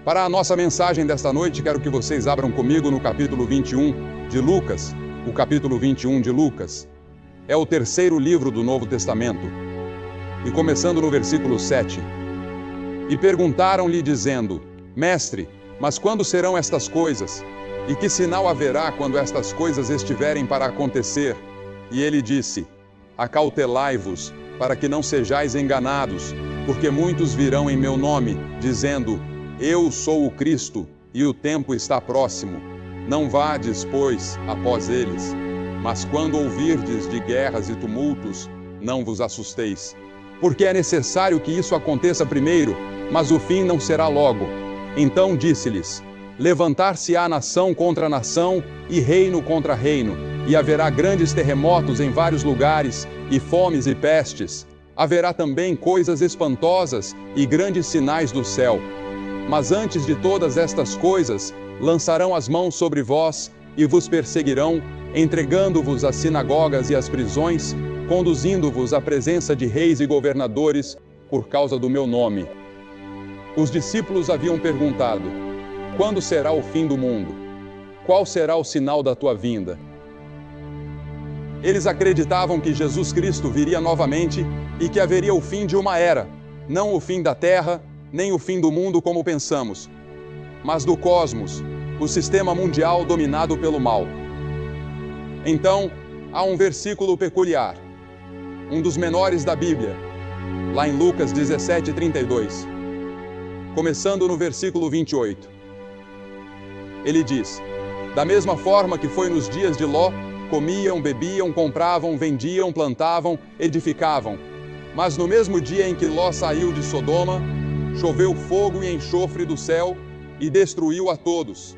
Para a nossa mensagem desta noite, quero que vocês abram comigo no capítulo 21 de Lucas. O capítulo 21 de Lucas é o terceiro livro do Novo Testamento. E começando no versículo 7. E perguntaram-lhe dizendo: Mestre, mas quando serão estas coisas? E que sinal haverá quando estas coisas estiverem para acontecer? E ele disse: Acautelai-vos, para que não sejais enganados, porque muitos virão em meu nome, dizendo: Eu sou o Cristo, e o tempo está próximo. Não vades, pois, após eles. Mas quando ouvirdes de guerras e tumultos, não vos assusteis. Porque é necessário que isso aconteça primeiro, mas o fim não será logo. Então disse-lhes: Levantar-se-á nação contra nação, e reino contra reino, e haverá grandes terremotos em vários lugares, e fomes e pestes. Haverá também coisas espantosas e grandes sinais do céu. Mas antes de todas estas coisas, lançarão as mãos sobre vós, e vos perseguirão, entregando-vos às sinagogas e às prisões, conduzindo-vos à presença de reis e governadores, por causa do meu nome. Os discípulos haviam perguntado: Quando será o fim do mundo? Qual será o sinal da tua vinda? Eles acreditavam que Jesus Cristo viria novamente e que haveria o fim de uma era, não o fim da terra, nem o fim do mundo como pensamos, mas do cosmos, o sistema mundial dominado pelo mal. Então, há um versículo peculiar, um dos menores da Bíblia, lá em Lucas 17:32, começando no versículo 28. Ele diz: Da mesma forma que foi nos dias de Ló, comiam, bebiam, compravam, vendiam, plantavam, edificavam. Mas no mesmo dia em que Ló saiu de Sodoma, choveu fogo e enxofre do céu e destruiu a todos.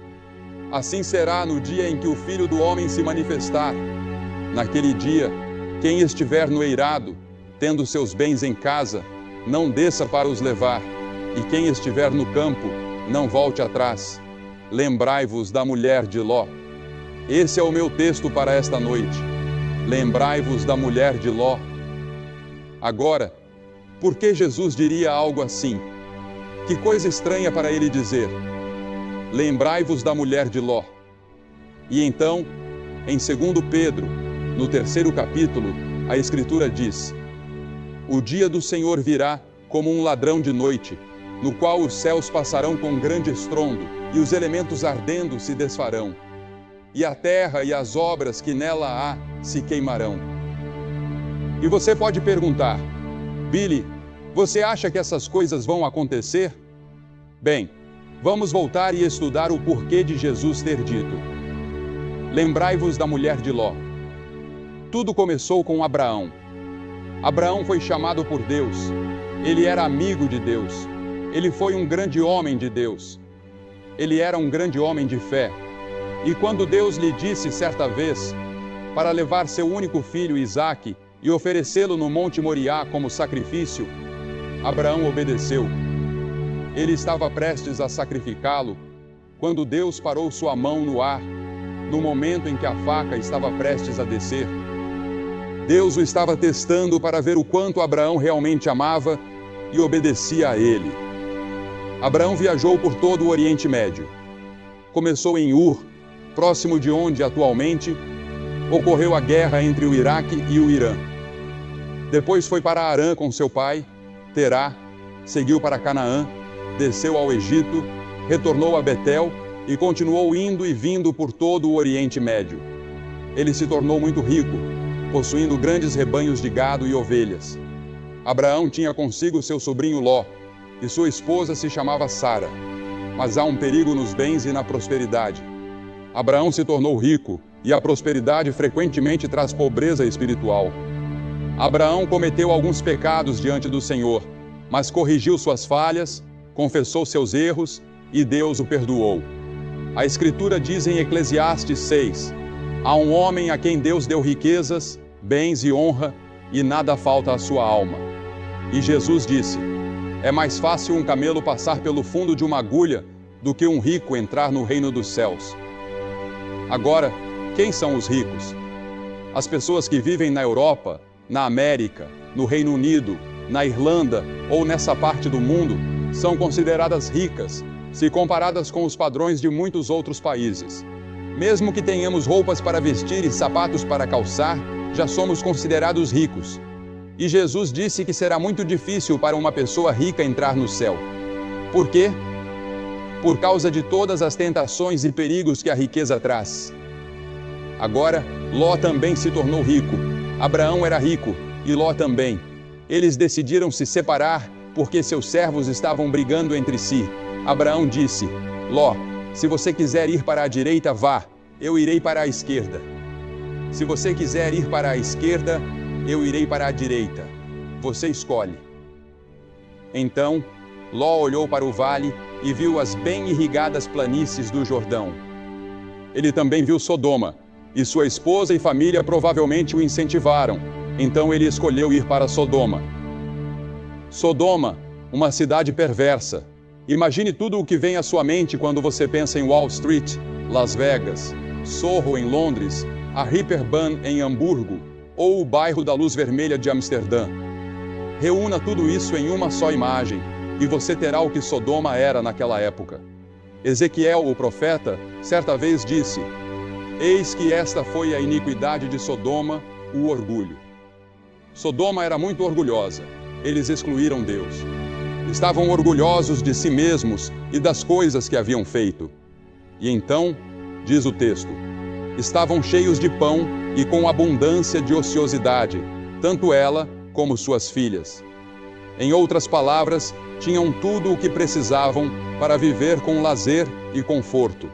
Assim será no dia em que o Filho do Homem se manifestar. Naquele dia, quem estiver no eirado, tendo seus bens em casa, não desça para os levar, e quem estiver no campo, não volte atrás. Lembrai-vos da mulher de Ló. Esse é o meu texto para esta noite. Lembrai-vos da mulher de Ló. Agora, por que Jesus diria algo assim? Que coisa estranha para ele dizer: Lembrai-vos da mulher de Ló. E então, em 2 Pedro, no 3º capítulo, a Escritura diz: O dia do Senhor virá como um ladrão de noite, no qual os céus passarão com grande estrondo, e os elementos ardendo se desfarão, e a terra e as obras que nela há se queimarão. E você pode perguntar: Billy, você acha que essas coisas vão acontecer? Bem, vamos voltar e estudar o porquê de Jesus ter dito: Lembrai-vos da mulher de Ló. Tudo começou com Abraão. Abraão foi chamado por Deus. Ele era amigo de Deus. Ele foi um grande homem de Deus. Ele era um grande homem de fé. E quando Deus lhe disse certa vez para levar seu único filho Isaque e oferecê-lo no Monte Moriá como sacrifício, Abraão obedeceu. Ele estava prestes a sacrificá-lo quando Deus parou sua mão no ar, no momento em que a faca estava prestes a descer. Deus o estava testando para ver o quanto Abraão realmente amava e obedecia a ele. Abraão viajou por todo o Oriente Médio. Começou em Ur, próximo de onde atualmente ocorreu a guerra entre o Iraque e o Irã. Depois foi para Harã com seu pai, Terá, seguiu para Canaã, desceu ao Egito, retornou a Betel e continuou indo e vindo por todo o Oriente Médio. Ele se tornou muito rico, possuindo grandes rebanhos de gado e ovelhas. Abraão tinha consigo seu sobrinho Ló, e sua esposa se chamava Sara. Mas há um perigo nos bens e na prosperidade. Abraão se tornou rico, e a prosperidade frequentemente traz pobreza espiritual. Abraão cometeu alguns pecados diante do Senhor, mas corrigiu suas falhas, confessou seus erros e Deus o perdoou. A Escritura diz em Eclesiastes 6: Há um homem a quem Deus deu riquezas, bens e honra, e nada falta à sua alma. E Jesus disse: É mais fácil um camelo passar pelo fundo de uma agulha do que um rico entrar no reino dos céus. Agora, quem são os ricos? As pessoas que vivem na Europa, na América, no Reino Unido, na Irlanda ou nessa parte do mundo são consideradas ricas se comparadas com os padrões de muitos outros países. Mesmo que tenhamos roupas para vestir e sapatos para calçar, já somos considerados ricos. E Jesus disse que será muito difícil para uma pessoa rica entrar no céu. Por quê? Por causa de todas as tentações e perigos que a riqueza traz. Agora, Ló também se tornou rico. Abraão era rico, e Ló também. Eles decidiram se separar porque seus servos estavam brigando entre si. Abraão disse: Ló, se você quiser ir para a direita, vá, eu irei para a esquerda. Se você quiser ir para a esquerda, eu irei para a direita. Você escolhe. Então, Ló olhou para o vale e viu as bem irrigadas planícies do Jordão. Ele também viu Sodoma, e sua esposa e família provavelmente o incentivaram. Então ele escolheu ir para Sodoma. Sodoma, uma cidade perversa. Imagine tudo o que vem à sua mente quando você pensa em Wall Street, Las Vegas, Soho em Londres, a Reeperbahn em Hamburgo, ou o bairro da Luz Vermelha de Amsterdã. Reúna tudo isso em uma só imagem, e você terá o que Sodoma era naquela época. Ezequiel, o profeta, certa vez disse: Eis que esta foi a iniquidade de Sodoma, o orgulho. Sodoma era muito orgulhosa. Eles excluíram Deus. Estavam orgulhosos de si mesmos e das coisas que haviam feito. E então, diz o texto, estavam cheios de pão e com abundância de ociosidade, tanto ela como suas filhas. Em outras palavras, tinham tudo o que precisavam para viver com lazer e conforto.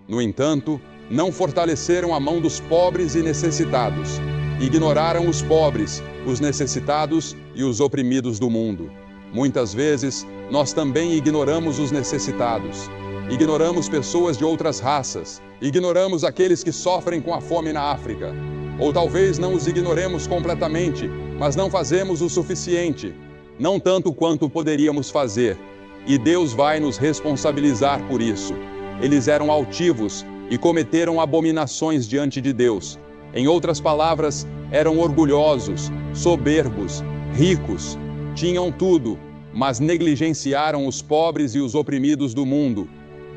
No entanto, não fortaleceram a mão dos pobres e necessitados. Ignoraram os pobres, os necessitados e os oprimidos do mundo. Muitas vezes, nós também ignoramos os necessitados. Ignoramos pessoas de outras raças. Ignoramos aqueles que sofrem com a fome na África. Ou talvez não os ignoremos completamente, mas não fazemos o suficiente. Não tanto quanto poderíamos fazer. E Deus vai nos responsabilizar por isso. Eles eram altivos e cometeram abominações diante de Deus. Em outras palavras, eram orgulhosos, soberbos, ricos. Tinham tudo, mas negligenciaram os pobres e os oprimidos do mundo.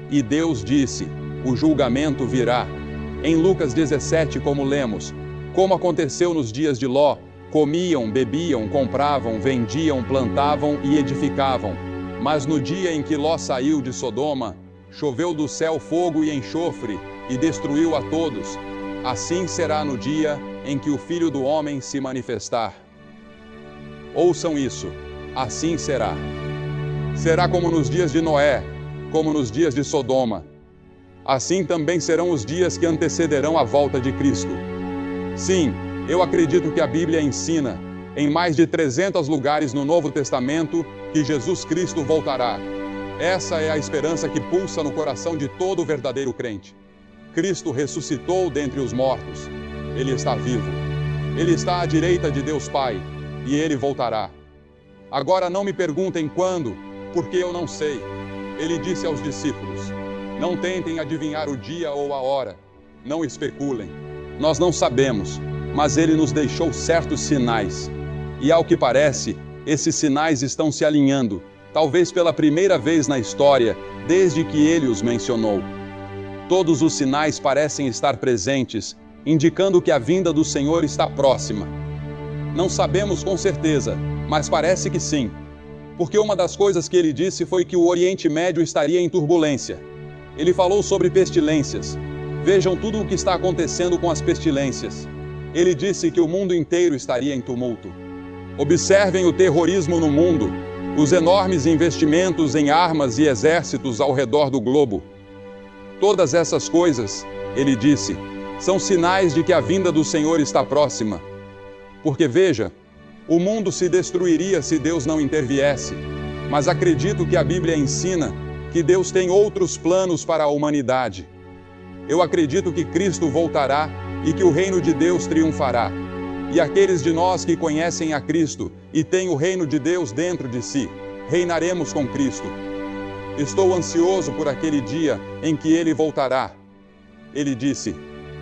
E Deus disse: o julgamento virá. Em Lucas 17, como lemos, como aconteceu nos dias de Ló, comiam, bebiam, compravam, vendiam, plantavam e edificavam. Mas no dia em que Ló saiu de Sodoma, choveu do céu fogo e enxofre, e destruiu a todos. Assim será no dia em que o Filho do Homem se manifestar. Ouçam isso, assim será. Será como nos dias de Noé, como nos dias de Sodoma. Assim também serão os dias que antecederão a volta de Cristo. Sim, eu acredito que a Bíblia ensina, em mais de 300 lugares no Novo Testamento, que Jesus Cristo voltará. Essa é a esperança que pulsa no coração de todo verdadeiro crente. Cristo ressuscitou dentre os mortos. Ele está vivo. Ele está à direita de Deus Pai, e Ele voltará. Agora não me perguntem quando, porque eu não sei. Ele disse aos discípulos: não tentem adivinhar o dia ou a hora. Não especulem. Nós não sabemos, mas Ele nos deixou certos sinais. E ao que parece, esses sinais estão se alinhando, talvez pela primeira vez na história, desde que Ele os mencionou. Todos os sinais parecem estar presentes, indicando que a vinda do Senhor está próxima. Não sabemos com certeza, mas parece que sim. Porque uma das coisas que ele disse foi que o Oriente Médio estaria em turbulência. Ele falou sobre pestilências. Vejam tudo o que está acontecendo com as pestilências. Ele disse que o mundo inteiro estaria em tumulto. Observem o terrorismo no mundo, os enormes investimentos em armas e exércitos ao redor do globo. Todas essas coisas, ele disse, são sinais de que a vinda do Senhor está próxima. Porque veja, o mundo se destruiria se Deus não interviesse. Mas acredito que a Bíblia ensina que Deus tem outros planos para a humanidade. Eu acredito que Cristo voltará e que o reino de Deus triunfará. E aqueles de nós que conhecem a Cristo e têm o reino de Deus dentro de si, reinaremos com Cristo. Estou ansioso por aquele dia em que Ele voltará. Ele disse: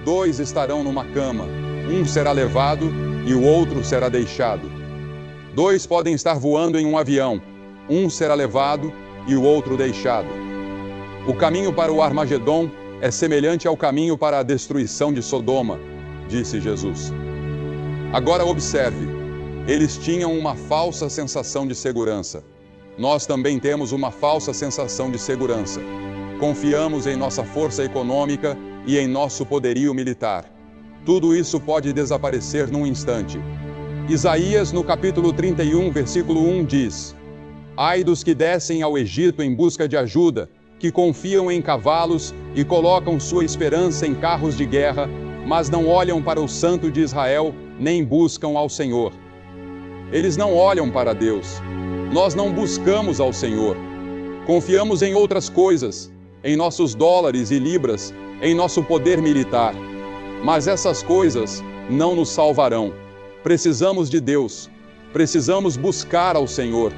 2 estarão numa cama, um será levado e o outro será deixado. 2 podem estar voando em um avião, um será levado e o outro deixado. O caminho para o Armagedom é semelhante ao caminho para a destruição de Sodoma, disse Jesus. Agora observe, eles tinham uma falsa sensação de segurança. Nós também temos uma falsa sensação de segurança. Confiamos em nossa força econômica e em nosso poderio militar. Tudo isso pode desaparecer num instante. Isaías, no capítulo 31, versículo 1, diz: Ai dos que descem ao Egito em busca de ajuda, que confiam em cavalos e colocam sua esperança em carros de guerra, mas não olham para o Santo de Israel, nem buscam ao Senhor. Eles não olham para Deus. Nós não buscamos ao Senhor. Confiamos em outras coisas, em nossos dólares e libras, em nosso poder militar. Mas essas coisas não nos salvarão. Precisamos de Deus. Precisamos buscar ao Senhor.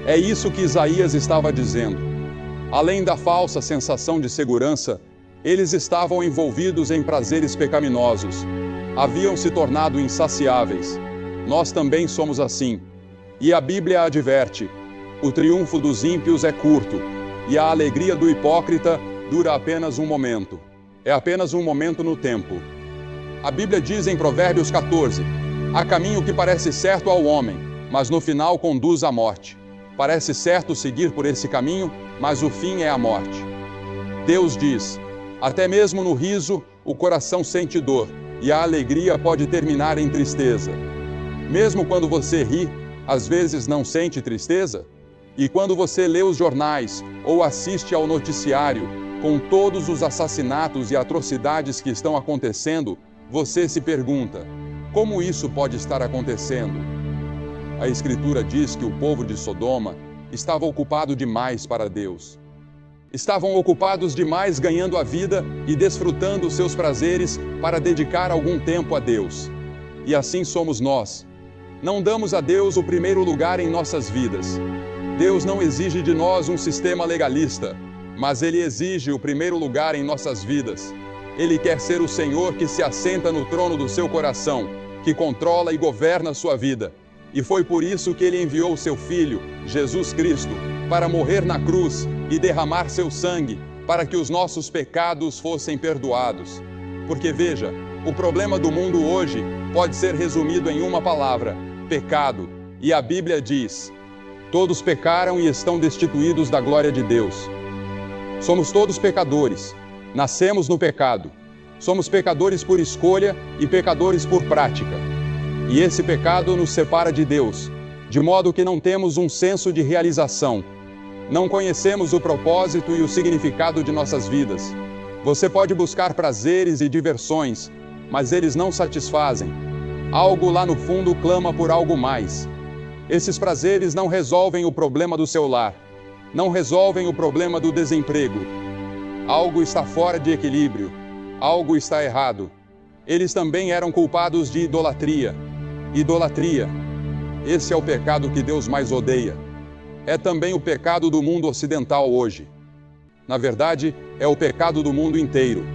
É isso que Isaías estava dizendo. Além da falsa sensação de segurança, eles estavam envolvidos em prazeres pecaminosos. Haviam se tornado insaciáveis. Nós também somos assim. E a Bíblia adverte: o triunfo dos ímpios é curto, e a alegria do hipócrita dura apenas um momento. É apenas um momento no tempo. A Bíblia diz em Provérbios 14: há caminho que parece certo ao homem, mas no final conduz à morte. Parece certo seguir por esse caminho, mas o fim é a morte. Deus diz: até mesmo no riso, o coração sente dor, e a alegria pode terminar em tristeza. Mesmo quando você ri, às vezes não sente tristeza? E quando você lê os jornais ou assiste ao noticiário, com todos os assassinatos e atrocidades que estão acontecendo, você se pergunta: como isso pode estar acontecendo? A Escritura diz que o povo de Sodoma estava ocupado demais para Deus. Estavam ocupados demais ganhando a vida e desfrutando os seus prazeres para dedicar algum tempo a Deus. E assim somos nós. Não damos a Deus o primeiro lugar em nossas vidas. Deus não exige de nós um sistema legalista, mas Ele exige o primeiro lugar em nossas vidas. Ele quer ser o Senhor que se assenta no trono do seu coração, que controla e governa a sua vida. E foi por isso que Ele enviou o seu Filho, Jesus Cristo, para morrer na cruz e derramar seu sangue, para que os nossos pecados fossem perdoados. Porque veja, o problema do mundo hoje pode ser resumido em uma palavra: pecado. E a Bíblia diz: todos pecaram e estão destituídos da glória de Deus. Somos todos pecadores. Nascemos no pecado. Somos pecadores por escolha e pecadores por prática. E esse pecado nos separa de Deus, de modo que não temos um senso de realização. Não conhecemos o propósito e o significado de nossas vidas. Você pode buscar prazeres e diversões, mas eles não satisfazem. Algo lá no fundo clama por algo mais. Esses prazeres não resolvem o problema do seu lar. Não resolvem o problema do desemprego. Algo está fora de equilíbrio. Algo está errado. Eles também eram culpados de idolatria. Idolatria. Esse é o pecado que Deus mais odeia. É também o pecado do mundo ocidental hoje. Na verdade, é o pecado do mundo inteiro.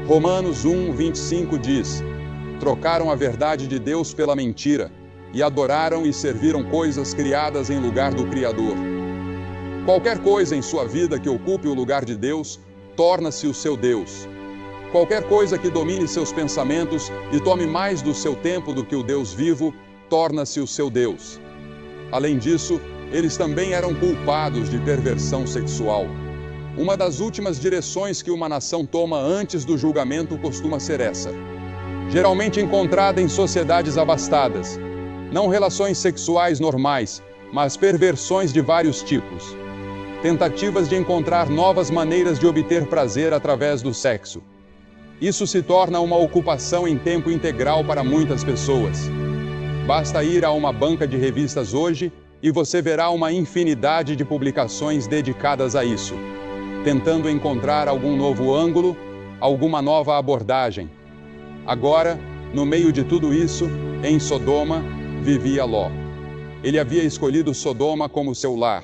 Romanos 1:25 diz: trocaram a verdade de Deus pela mentira, e adoraram e serviram coisas criadas em lugar do Criador. Qualquer coisa em sua vida que ocupe o lugar de Deus, torna-se o seu Deus. Qualquer coisa que domine seus pensamentos e tome mais do seu tempo do que o Deus vivo, torna-se o seu Deus. Além disso, eles também eram culpados de perversão sexual. Uma das últimas direções que uma nação toma antes do julgamento costuma ser essa. Geralmente encontrada em sociedades abastadas. Não relações sexuais normais, mas perversões de vários tipos. Tentativas de encontrar novas maneiras de obter prazer através do sexo. Isso se torna uma ocupação em tempo integral para muitas pessoas. Basta ir a uma banca de revistas hoje e você verá uma infinidade de publicações dedicadas a isso, tentando encontrar algum novo ângulo, alguma nova abordagem. Agora, no meio de tudo isso, em Sodoma, vivia Ló. Ele havia escolhido Sodoma como seu lar,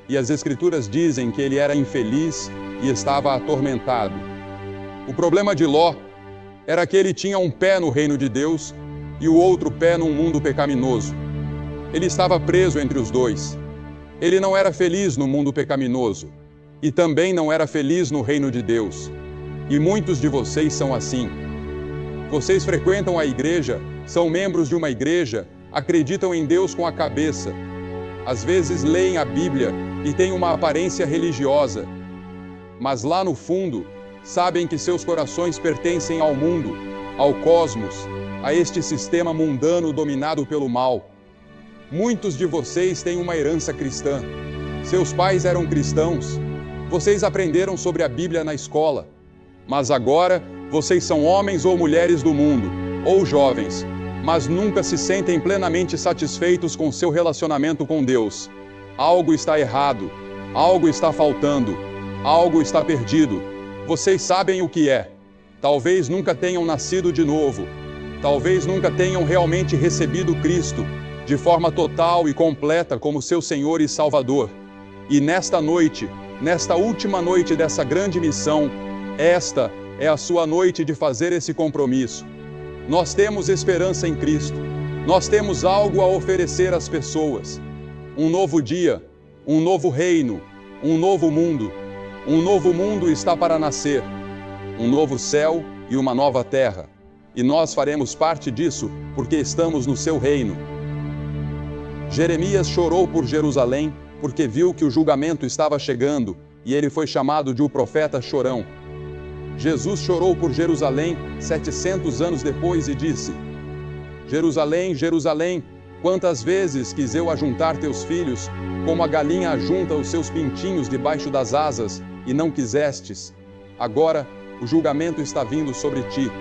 e as Escrituras dizem que ele era infeliz e estava atormentado. O problema de Ló era que ele tinha um pé no reino de Deus e o outro pé num mundo pecaminoso. Ele estava preso entre os dois. Ele não era feliz no mundo pecaminoso. e também não era feliz no reino de Deus. E muitos de vocês são assim. Vocês frequentam a igreja, são membros de uma igreja, acreditam em Deus com a cabeça. Às vezes leem a Bíblia e têm uma aparência religiosa. Mas lá no fundo, sabem que seus corações pertencem ao mundo, ao cosmos, a este sistema mundano dominado pelo mal. Muitos de vocês têm uma herança cristã. Seus pais eram cristãos. Vocês aprenderam sobre a Bíblia na escola. Mas agora, vocês são homens ou mulheres do mundo, ou jovens, mas nunca se sentem plenamente satisfeitos com seu relacionamento com Deus. Algo está errado, algo está faltando, algo está perdido. Vocês sabem o que é. Talvez nunca tenham nascido de novo. Talvez nunca tenham realmente recebido Cristo de forma total e completa como seu Senhor e Salvador. E nesta noite, nesta última noite dessa grande missão, esta é a sua noite de fazer esse compromisso. Nós temos esperança em Cristo. Nós temos algo a oferecer às pessoas. Um novo dia, um novo reino, um novo mundo. Um novo mundo está para nascer. Um novo céu e uma nova terra. E nós faremos parte disso porque estamos no seu reino. Jeremias chorou por Jerusalém porque viu que o julgamento estava chegando e ele foi chamado de o profeta chorão. Jesus chorou por Jerusalém 700 anos depois e disse: Jerusalém, Jerusalém, quantas vezes quis eu ajuntar teus filhos, como a galinha ajunta os seus pintinhos debaixo das asas, e não quisestes. Agora o julgamento está vindo sobre ti.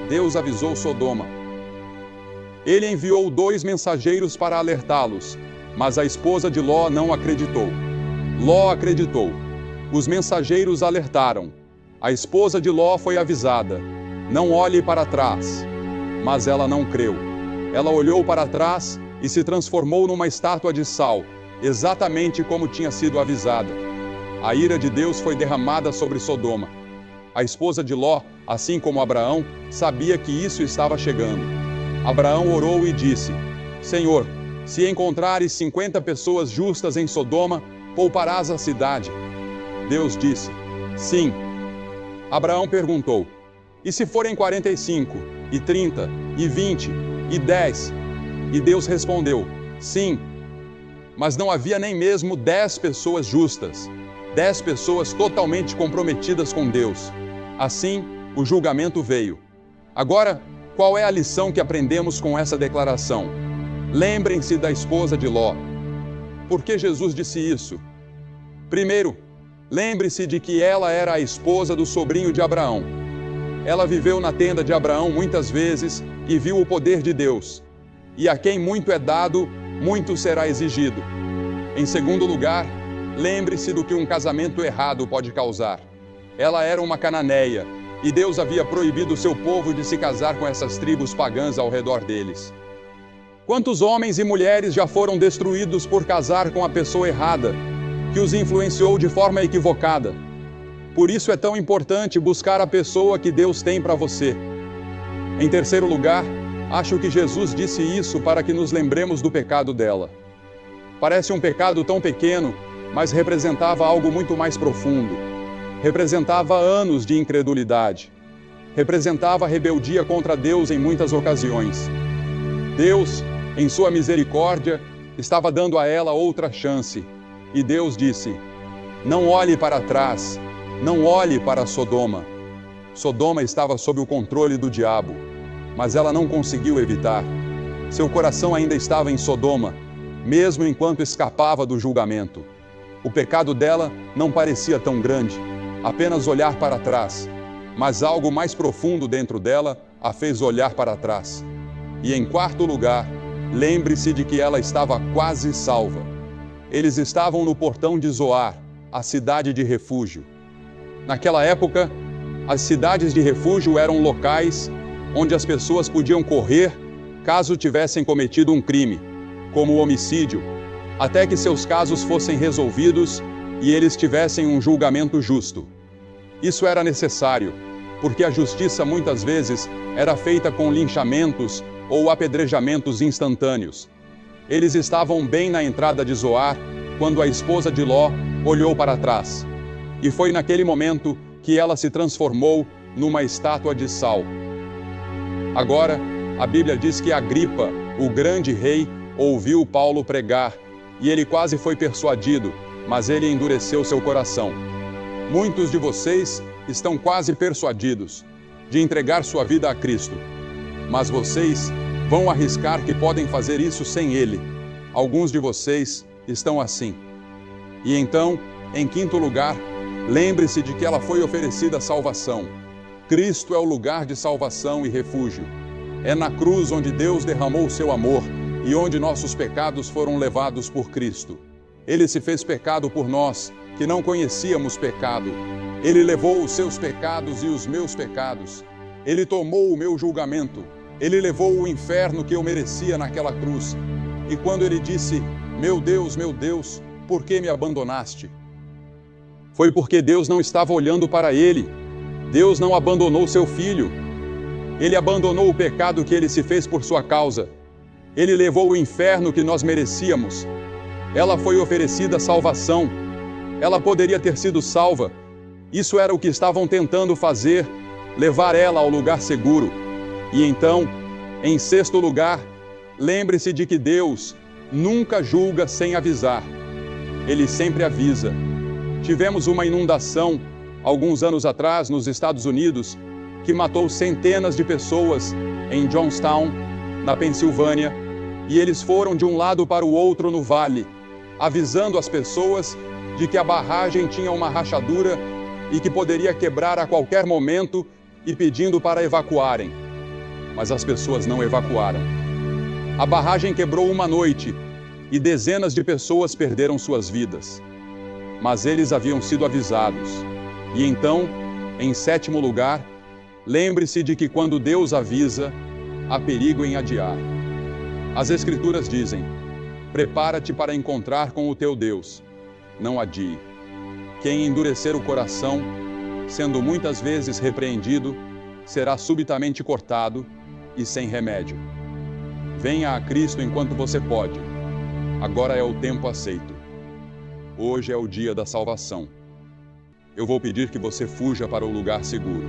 Deus avisou Sodoma. Ele enviou 2 mensageiros para alertá-los, mas a esposa de Ló não acreditou. Ló acreditou. Os mensageiros alertaram. A esposa de Ló foi avisada: não olhe para trás. Mas ela não creu. Ela olhou para trás e se transformou numa estátua de sal, exatamente como tinha sido avisada. A ira de Deus foi derramada sobre Sodoma. A esposa de Ló, assim como Abraão, sabia que isso estava chegando. Abraão orou e disse: Senhor, se encontrares 50 pessoas justas em Sodoma, pouparás a cidade. Deus disse: sim. Abraão perguntou: e se forem 45, e 30, e 20, e 10? E Deus respondeu: sim. Mas não havia nem mesmo 10 pessoas justas, 10 pessoas totalmente comprometidas com Deus. Assim, o julgamento veio. Agora, qual é a lição que aprendemos com essa declaração? Lembrem-se da esposa de Ló. Por que Jesus disse isso? Primeiro, lembre-se de que ela era a esposa do sobrinho de Abraão. Ela viveu na tenda de Abraão muitas vezes e viu o poder de Deus. E a quem muito é dado, muito será exigido. Em segundo lugar, lembre-se do que um casamento errado pode causar. Ela era uma cananeia, e Deus havia proibido o seu povo de se casar com essas tribos pagãs ao redor deles. Quantos homens e mulheres já foram destruídos por casar com a pessoa errada, que os influenciou de forma equivocada? Por isso é tão importante buscar a pessoa que Deus tem para você. Em terceiro lugar, acho que Jesus disse isso para que nos lembremos do pecado dela. Parece um pecado tão pequeno, mas representava algo muito mais profundo. Representava anos de incredulidade. Representava rebeldia contra Deus em muitas ocasiões. Deus, em sua misericórdia, estava dando a ela outra chance. E Deus disse: não olhe para trás, não olhe para Sodoma. Sodoma estava sob o controle do diabo, mas ela não conseguiu evitar. Seu coração ainda estava em Sodoma, mesmo enquanto escapava do julgamento. O pecado dela não parecia tão grande, apenas olhar para trás, mas algo mais profundo dentro dela a fez olhar para trás. E em quarto lugar, lembre-se de que ela estava quase salva. Eles estavam no portão de Zoar, a cidade de refúgio. Naquela época, as cidades de refúgio eram locais onde as pessoas podiam correr caso tivessem cometido um crime, como o homicídio, até que seus casos fossem resolvidos e eles tivessem um julgamento justo. Isso era necessário, porque a justiça muitas vezes era feita com linchamentos ou apedrejamentos instantâneos. Eles estavam bem na entrada de Zoar quando a esposa de Ló olhou para trás. E foi naquele momento que ela se transformou numa estátua de sal. Agora, a Bíblia diz que Agripa, o grande rei, ouviu Paulo pregar, e ele quase foi persuadido, mas ele endureceu seu coração. Muitos de vocês estão quase persuadidos de entregar sua vida a Cristo, mas vocês vão arriscar que podem fazer isso sem Ele. Alguns de vocês estão assim. E então, em quinto lugar, lembre-se de que ela foi oferecida salvação. Cristo é o lugar de salvação e refúgio. É na cruz onde Deus derramou o seu amor e onde nossos pecados foram levados por Cristo. Ele se fez pecado por nós, que não conhecíamos pecado. Ele levou os seus pecados e os meus pecados. Ele tomou o meu julgamento. Ele levou o inferno que eu merecia naquela cruz. E quando ele disse, meu Deus, por que me abandonaste? Foi porque Deus não estava olhando para ele. Deus não abandonou seu filho. Ele abandonou o pecado que ele se fez por sua causa. Ele levou o inferno que nós merecíamos. Ela foi oferecida salvação. Ela poderia ter sido salva. Isso era o que estavam tentando fazer, levar ela ao lugar seguro. E então, em sexto lugar, lembre-se de que Deus nunca julga sem avisar. Ele sempre avisa. Tivemos uma inundação, alguns anos atrás, nos Estados Unidos, que matou centenas de pessoas em Johnstown, na Pensilvânia, e eles foram de um lado para o outro no vale, avisando as pessoas de que a barragem tinha uma rachadura e que poderia quebrar a qualquer momento e pedindo para evacuarem. Mas as pessoas não evacuaram. A barragem quebrou uma noite e dezenas de pessoas perderam suas vidas. Mas eles haviam sido avisados. E então, em sétimo lugar, lembre-se de que quando Deus avisa, há perigo em adiar. As Escrituras dizem, prepara-te para encontrar com o teu Deus, não adie. Quem endurecer o coração, sendo muitas vezes repreendido, será subitamente cortado e sem remédio. Venha a Cristo enquanto você pode. Agora é o tempo aceito. Hoje é o dia da salvação. Eu vou pedir que você fuja para o lugar seguro.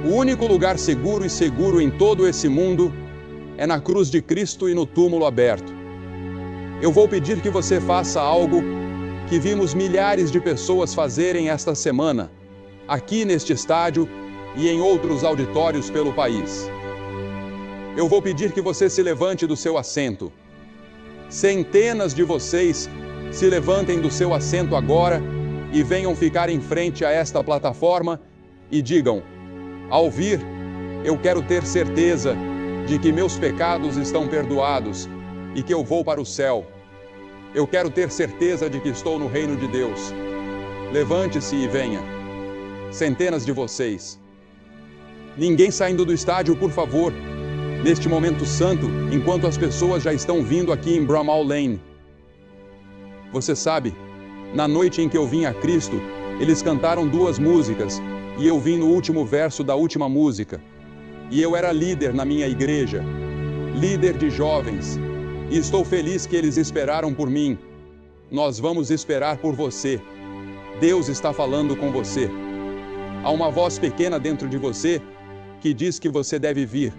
O único lugar seguro e seguro em todo esse mundo é na cruz de Cristo e no túmulo aberto. Eu vou pedir que você faça algo que vimos milhares de pessoas fazerem esta semana, aqui neste estádio e em outros auditórios pelo país. Eu vou pedir que você se levante do seu assento. Centenas de vocês se levantem do seu assento agora e venham ficar em frente a esta plataforma e digam, ao vir, eu quero ter certeza de que meus pecados estão perdoados e que eu vou para o céu. Eu quero ter certeza de que estou no reino de Deus. Levante-se e venha. Centenas de vocês. Ninguém saindo do estádio, por favor. Neste momento santo, enquanto as pessoas já estão vindo aqui em Bramall Lane. Você sabe, na noite em que eu vim a Cristo, eles cantaram 2 músicas e eu vim no último verso da última música. E eu era líder na minha igreja, líder de jovens, e estou feliz que eles esperaram por mim. Nós vamos esperar por você. Deus está falando com você. Há uma voz pequena dentro de você que diz que você deve vir.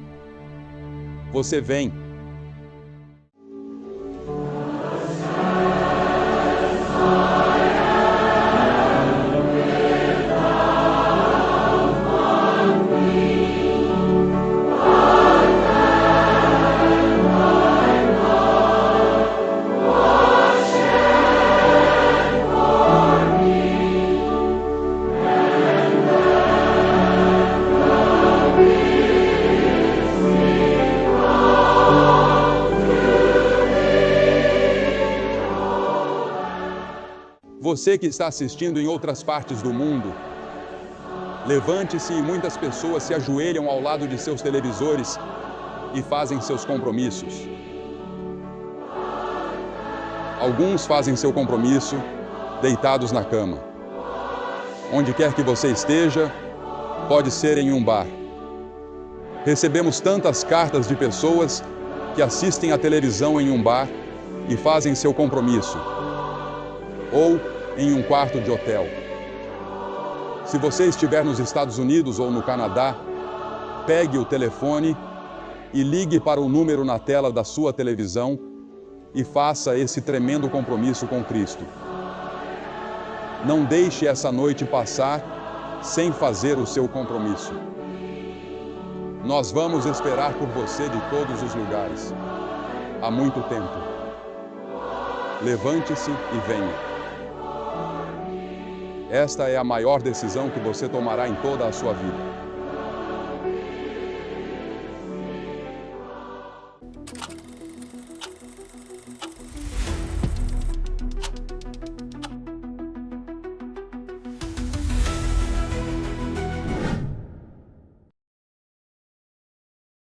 Você vem. Você que está assistindo em outras partes do mundo, levante-se e muitas pessoas se ajoelham ao lado de seus televisores e fazem seus compromissos. Alguns fazem seu compromisso deitados na cama. Onde quer que você esteja, pode ser em um bar. Recebemos tantas cartas de pessoas que assistem à televisão em um bar e fazem seu compromisso. Ou em um quarto de hotel. Se você estiver nos Estados Unidos ou no Canadá, pegue o telefone e ligue para o número na tela da sua televisão e faça esse tremendo compromisso com Cristo. Não deixe essa noite passar sem fazer o seu compromisso. Nós vamos esperar por você de todos os lugares, há muito tempo. Levante-se e venha. Esta é a maior decisão que você tomará em toda a sua vida.